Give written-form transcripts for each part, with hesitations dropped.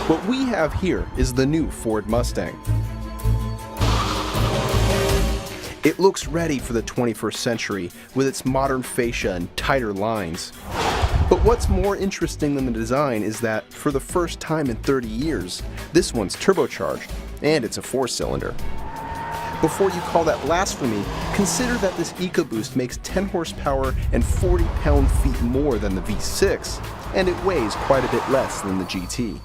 What we have here is the new Ford Mustang. It looks ready for the 21st century with its modern fascia and tighter lines. But what's more interesting than the design is that, for the first time in 30 years, this one's turbocharged, and it's a 4-cylinder. Before you call that blasphemy, consider that this EcoBoost makes 10 horsepower and 40 pound-feet more than the V6, and it weighs quite a bit less than the GT.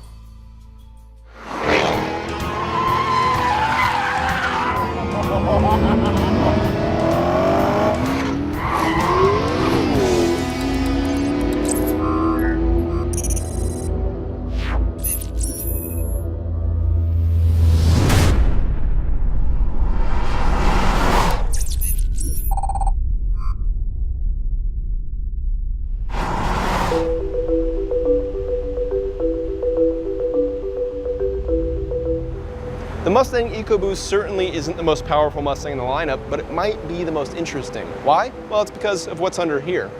The Mustang EcoBoost certainly isn't the most powerful Mustang in the lineup, but it might be the most interesting. Why? Well, it's because of what's under here.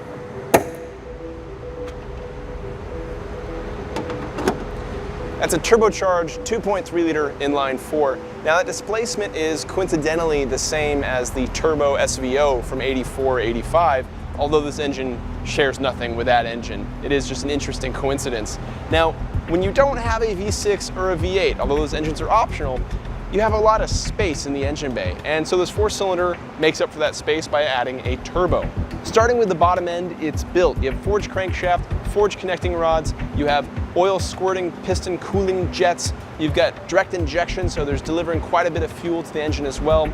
That's a turbocharged 2.3-liter inline 4. Now that displacement is coincidentally the same as the turbo SVO from 84-85, although this engine shares nothing with that engine. It is just an interesting coincidence. Now, when you don't have a V6 or a V8, although those engines are optional, you have a lot of space in the engine bay, and so this 4-cylinder makes up for that space by adding a turbo. Starting with the bottom end, it's built. You have forged crankshaft, forged connecting rods, you have oil squirting piston cooling jets, you've got direct injection, so there's delivering quite a bit of fuel to the engine as well.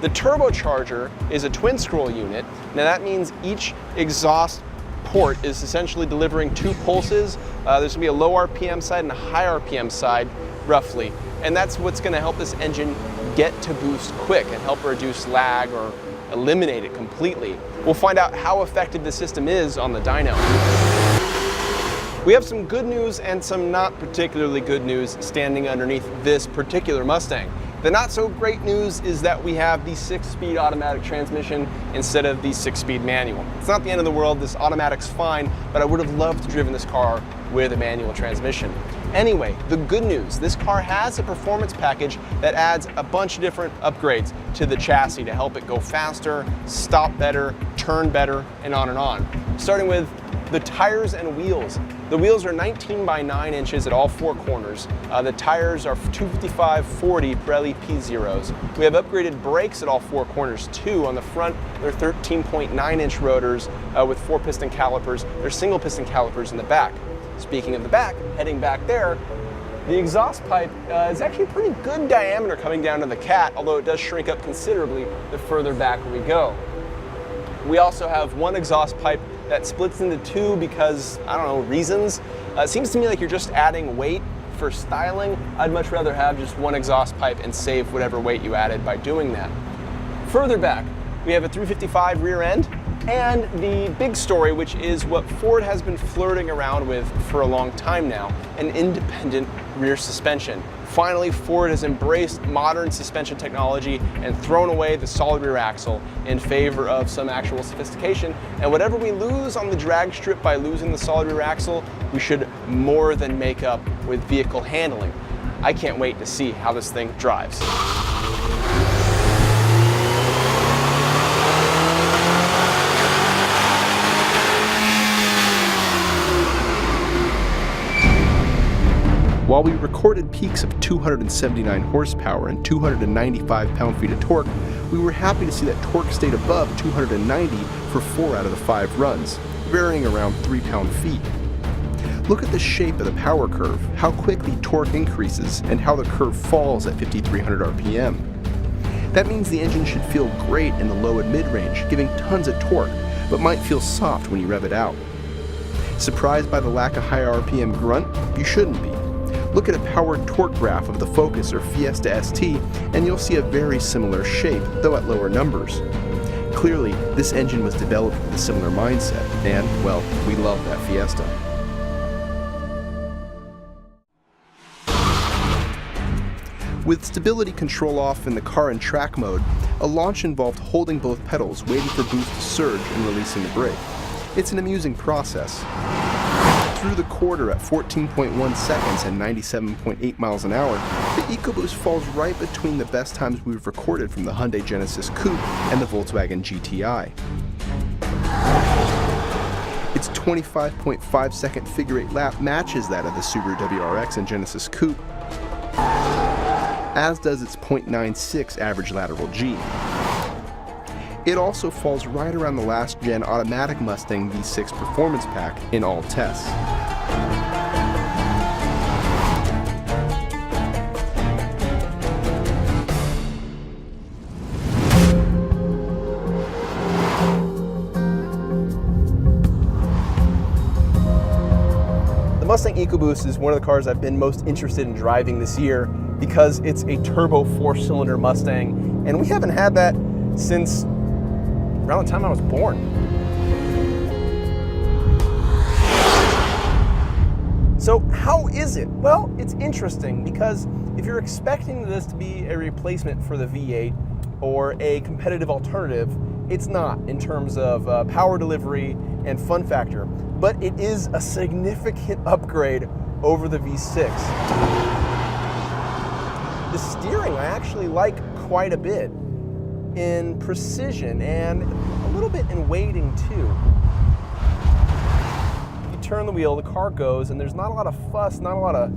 The turbocharger is a twin scroll unit. Now that means each exhaust port is essentially delivering 2 pulses. There's gonna be a low RPM side and a high RPM side, roughly. And that's what's gonna help this engine get to boost quick and help reduce lag or eliminate it completely. We'll find out how effective the system is on the dyno. We have some good news and some not particularly good news standing underneath this particular Mustang. The not so great news is that we have the 6-speed automatic transmission instead of the 6-speed manual. It's not the end of the world, this automatic's fine, but I would have loved to have driven this car with a manual transmission. Anyway, the good news, this car has a performance package that adds a bunch of different upgrades to the chassis to help it go faster, stop better, turn better, and on and on. Starting with the tires and wheels. The wheels are 19 by 9 inches at all 4 corners. The tires are 255/40 Pirelli P0s. We have upgraded brakes at all 4 corners too. On the front, they're 13.9-inch rotors with 4 piston calipers. There's single piston calipers in the back. Speaking of the back, heading back there, the exhaust pipe is actually a pretty good diameter coming down to the cat, although it does shrink up considerably the further back we go. We also have one exhaust pipe that splits into 2 because, I don't know, reasons. It seems to me like you're just adding weight for styling. I'd much rather have just one exhaust pipe and save whatever weight you added by doing that. Further back, we have a 355 rear end and the big story, which is what Ford has been flirting around with for a long time now, an independent rear suspension. Finally, Ford has embraced modern suspension technology and thrown away the solid rear axle in favor of some actual sophistication. And whatever we lose on the drag strip by losing the solid rear axle, we should more than make up with vehicle handling. I can't wait to see how this thing drives. While we recorded peaks of 279 horsepower and 295 pound-feet of torque, we were happy to see that torque stayed above 290 for 4 out of the 5 runs, varying around 3 pound-feet. Look at the shape of the power curve, how quickly torque increases, and how the curve falls at 5,300 RPM. That means the engine should feel great in the low and mid-range, giving tons of torque, but might feel soft when you rev it out. Surprised by the lack of high RPM grunt? You shouldn't be. Look at a powered torque graph of the Focus or Fiesta ST, and you'll see a very similar shape, though at lower numbers. Clearly, this engine was developed with a similar mindset, and, well, we love that Fiesta. With stability control off in the car and track mode, a launch involved holding both pedals, waiting for boost to surge, and releasing the brake. It's an amusing process. Through the quarter at 14.1 seconds and 97.8 miles an hour, the EcoBoost falls right between the best times we've recorded from the Hyundai Genesis Coupe and the Volkswagen GTI. Its 25.5 second figure 8 lap matches that of the Subaru WRX and Genesis Coupe, as does its 0.96 average lateral G. It also falls right around the last gen automatic Mustang V6 performance pack in all tests. The Mustang EcoBoost is one of the cars I've been most interested in driving this year because it's a turbo 4-cylinder Mustang, and we haven't had that since around the time I was born. So how is it? Well, it's interesting because if you're expecting this to be a replacement for the V8 or a competitive alternative, it's not in terms of power delivery and fun factor, but it is a significant upgrade over the V6. The steering I actually like quite a bit, in precision and a little bit in weighting too. You turn the wheel, the car goes, and there's not a lot of fuss, not a lot of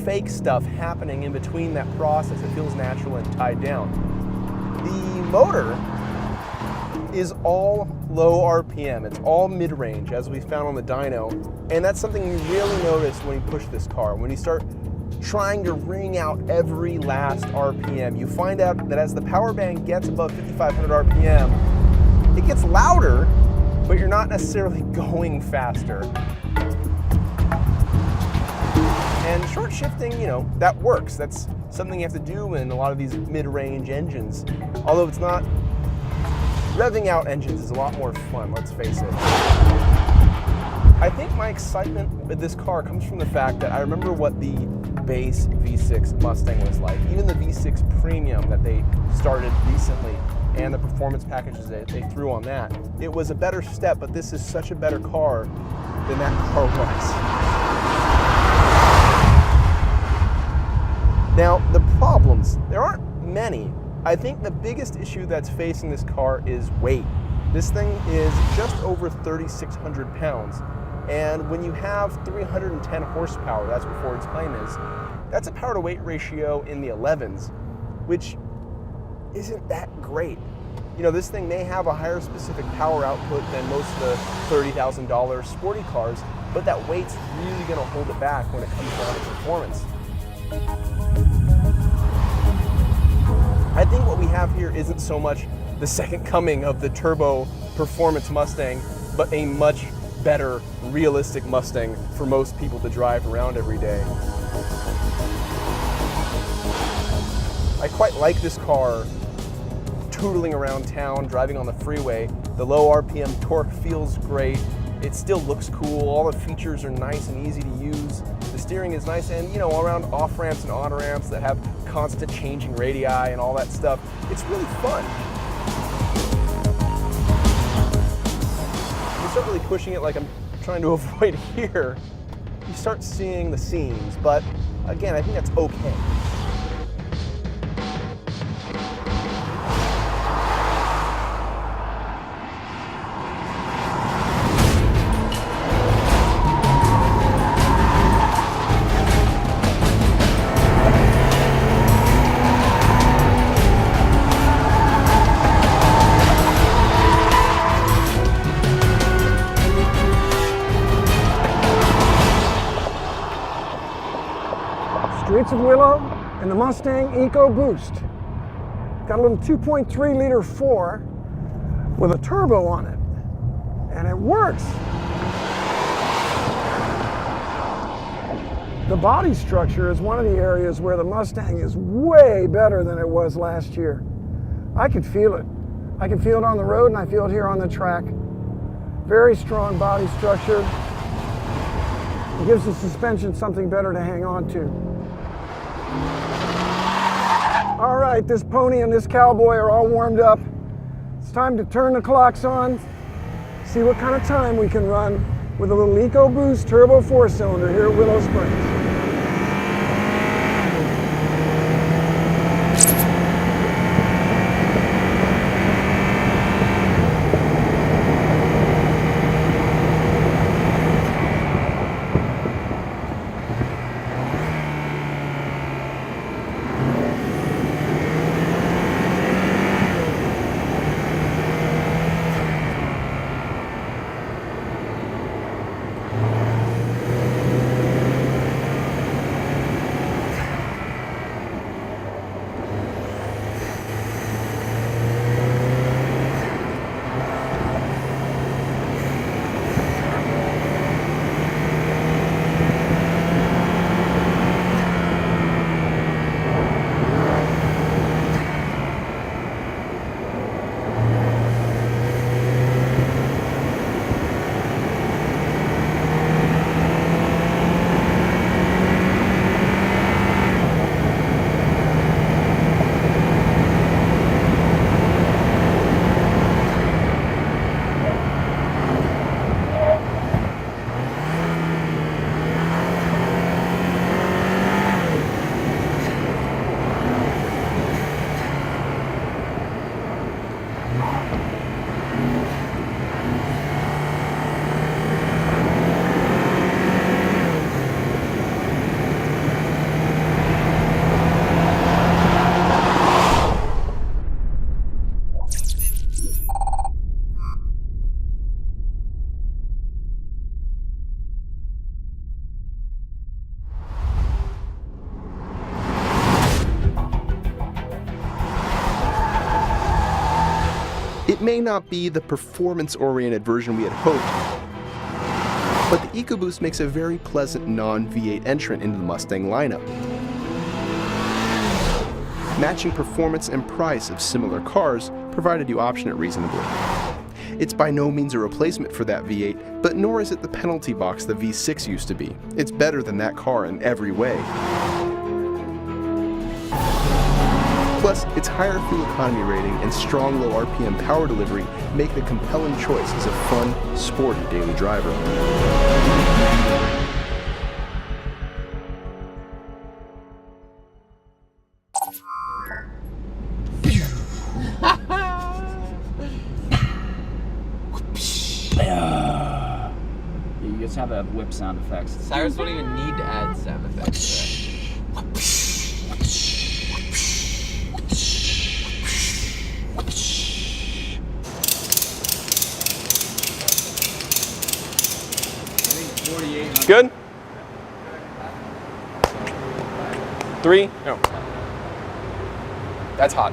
fake stuff happening in between that process. It feels natural and tied down. The motor is all low RPM. It's all mid-range, as we found on the Dyno, and that's something you really notice when you push this car. When you start trying to wring out every last RPM, you find out that as the power band gets above 5,500 RPM, it gets louder, but you're not necessarily going faster. And short shifting, you know, that works. That's something you have to do in a lot of these mid-range engines. Although it's not, revving out engines is a lot more fun, let's face it. I think my excitement with this car comes from the fact that I remember what the base V6 Mustang was like. Even the V6 Premium that they started recently and the performance packages that they threw on that. It was a better step, but this is such a better car than that car was. Now, the problems, there aren't many. I think the biggest issue that's facing this car is weight. This thing is just over 3,600 pounds. And when you have 310 horsepower, that's what Ford's claim is, that's a power to weight ratio in the 11s, which isn't that great. You know, this thing may have a higher specific power output than most of the $30,000 sporty cars, but that weight's really gonna hold it back when it comes down to performance. I think what we have here isn't so much the second coming of the turbo performance Mustang, but a much better, realistic Mustang for most people to drive around every day. I quite like this car tootling around town, driving on the freeway. The low RPM torque feels great. It still looks cool. All the features are nice and easy to use. The steering is nice, and you know, all around off ramps and on ramps that have constant changing radii and all that stuff, it's really fun. You start really pushing it like I'm trying to avoid here, you start seeing the seams, but again, I think that's okay. Streets of Willow and the Mustang EcoBoost. Got a little 2.3 liter 4 with a turbo on it, and it works. The body structure is one of the areas where the Mustang is way better than it was last year. I can feel it. I can feel it on the road, and I feel it here on the track. Very strong body structure. It gives the suspension something better to hang on to. All right, this pony and this cowboy are all warmed up. It's time to turn the clocks on, see what kind of time we can run with a little EcoBoost turbo 4-cylinder here at Willow Springs. It may not be the performance-oriented version we had hoped, but the EcoBoost makes a very pleasant non-V8 entrant into the Mustang lineup. Matching performance and price of similar cars, provided you option it reasonably. It's by no means a replacement for that V8, but nor is it the penalty box the V6 used to be. It's better than that car in every way. Plus, its higher fuel economy rating and strong low RPM power delivery make it a compelling choice as a fun, sporty daily driver. You just have a whip sound effects. Cyrus don't even need to add sound effects. Good? 3? No. That's hot.